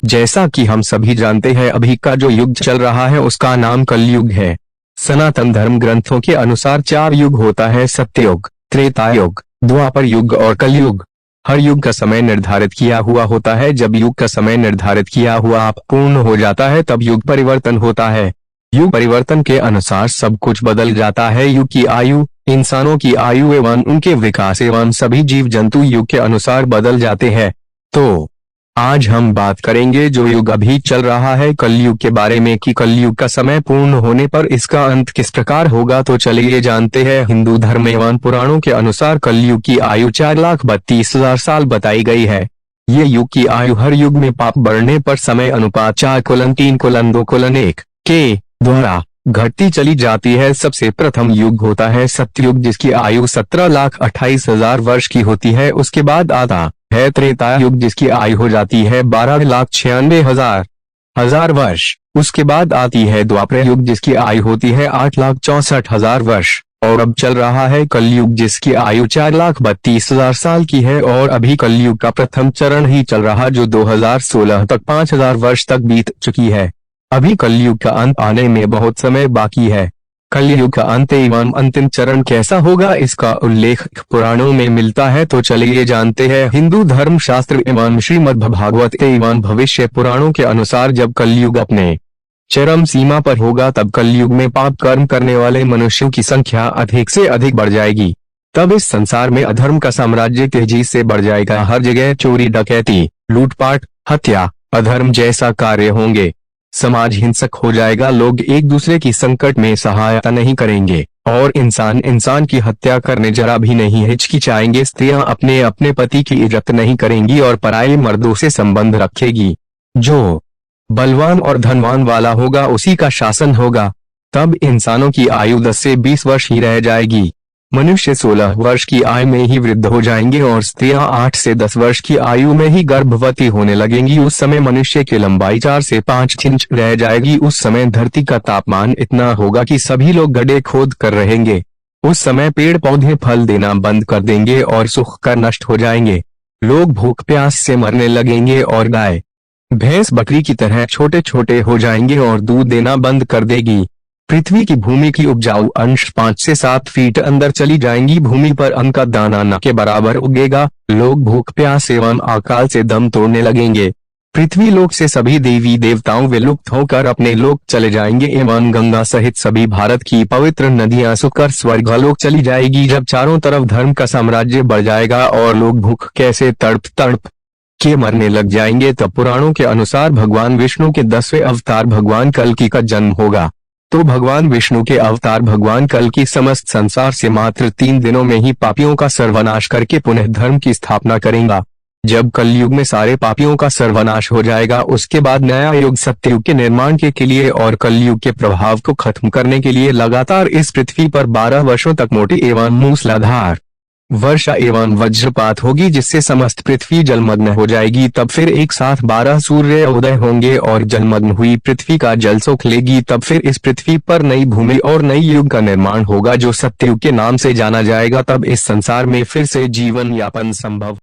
जैसा कि हम सभी जानते हैं, अभी का जो युग चल रहा है उसका नाम कलयुग है। सनातन धर्म ग्रंथों के अनुसार 4 युग होता है: सत्ययुग, त्रेता युग, द्वापर युग और कलयुग। हर युग का समय निर्धारित किया हुआ होता है। जब युग का समय निर्धारित किया हुआ पूर्ण हो जाता है तब युग परिवर्तन होता है। युग परिवर्तन के अनुसार सब कुछ बदल जाता है। युग की आयु, इंसानों की आयु एवं उनके विकास एवं सभी जीव जंतु युग के अनुसार बदल जाते हैं। तो आज हम बात करेंगे जो युग अभी चल रहा है कलयुग के बारे में, कि कलयुग का समय पूर्ण होने पर इसका अंत किस प्रकार होगा। तो चलिए जानते हैं। हिंदू धर्म एवं पुराणों के अनुसार कलयुग की आयु 4,32,000 साल बताई गई है। ये युग की आयु हर युग में पाप बढ़ने पर समय अनुपात 4:3:2:1 के द्वारा घटती चली जाती है। सबसे प्रथम युग होता है सत्ययुग, जिसकी आयु 17,28,000 वर्ष की होती है। उसके बाद आता है त्रेता युग, जिसकी आयु हो जाती है 12,96,000 वर्ष। उसके बाद आती है द्वापर युग, जिसकी आयु होती है 8,64,000 वर्ष। और अब चल रहा है कलयुग, जिसकी आयु 4,32,000 साल की है। और अभी कलयुग का प्रथम चरण ही चल रहा, जो 2016 तक 5,000 वर्ष तक बीत चुकी है। अभी कलयुग का अंत आने में बहुत समय बाकी है। कलयुग का अंत एवं अंतिम चरण कैसा होगा, इसका उल्लेख पुराणों में मिलता है। तो चलिए जानते हैं। हिंदू धर्म शास्त्र एवं श्रीमद् भागवत एवं भविष्य पुराणों के अनुसार जब कलयुग अपने चरम सीमा पर होगा तब कलयुग में पाप कर्म करने वाले मनुष्यों की संख्या अधिक से अधिक बढ़ जाएगी। तब इस संसार में अधर्म का साम्राज्य तेजी से बढ़ जाएगा। हर जगह चोरी, डकैती, लूटपाट, हत्या, अधर्म जैसा कार्य होंगे। समाज हिंसक हो जाएगा। लोग एक दूसरे की संकट में सहायता नहीं करेंगे और इंसान इंसान की हत्या करने जरा भी नहीं हिचकिचाएंगे। स्त्रियां अपने अपने पति की इज्जत नहीं करेंगी और पराये मर्दों से संबंध रखेगी। जो बलवान और धनवान वाला होगा उसी का शासन होगा। तब इंसानों की आयु 10 से 20 वर्ष ही रह जाएगी। मनुष्य 16 वर्ष की आयु में ही वृद्ध हो जाएंगे और स्त्रियां 8 से 10 वर्ष की आयु में ही गर्भवती होने लगेंगी। उस समय मनुष्य की लंबाई 4 से 5 इंच रह जाएगी। उस समय धरती का तापमान इतना होगा कि सभी लोग गड्ढे खोद कर रहेंगे। उस समय पेड़ पौधे फल देना बंद कर देंगे और सूख कर नष्ट हो जाएंगे। लोग भूख प्यास से मरने लगेंगे और गाय भैंस बकरी की तरह छोटे छोटे हो जाएंगे और दूध देना बंद कर देगी। पृथ्वी की भूमि की उपजाऊ अंश 5 से 7 फीट अंदर चली जाएंगी। भूमि पर अन्न का दाना न के बराबर उगेगा। लोग भूख प्यास एवं अकाल से दम तोड़ने लगेंगे। पृथ्वी लोक से सभी देवी देवताओं विलुप्त होकर अपने लोक चले जाएंगे एवं गंगा सहित सभी भारत की पवित्र नदियां सूखकर स्वर्गलोक चली जाएगी। जब चारों तरफ धर्म का साम्राज्य बढ़ जाएगा और लोग भूख कैसे तड़प तड़प के मरने लग जाएंगे, तब पुराणों के अनुसार भगवान विष्णु के 10वें अवतार भगवान कल्कि का जन्म होगा। तो भगवान विष्णु के अवतार भगवान कल्कि समस्त संसार से मात्र 3 दिनों में ही पापियों का सर्वनाश करके पुनः धर्म की स्थापना करेगा। जब कलयुग में सारे पापियों का सर्वनाश हो जाएगा, उसके बाद नया युग सत्ययुग के निर्माण के लिए और कलयुग के प्रभाव को खत्म करने के लिए लगातार इस पृथ्वी पर 12 वर्षों तक मोटी एवं मूसलाधार वर्षा एवं वज्रपात होगी, जिससे समस्त पृथ्वी जलमग्न हो जाएगी। तब फिर एक साथ 12 सूर्य उदय होंगे और जलमग्न हुई पृथ्वी का जल सोख लेगी। तब फिर इस पृथ्वी पर नई भूमि और नई युग का निर्माण होगा, जो सत्ययुग के नाम से जाना जाएगा। तब इस संसार में फिर से जीवन यापन संभव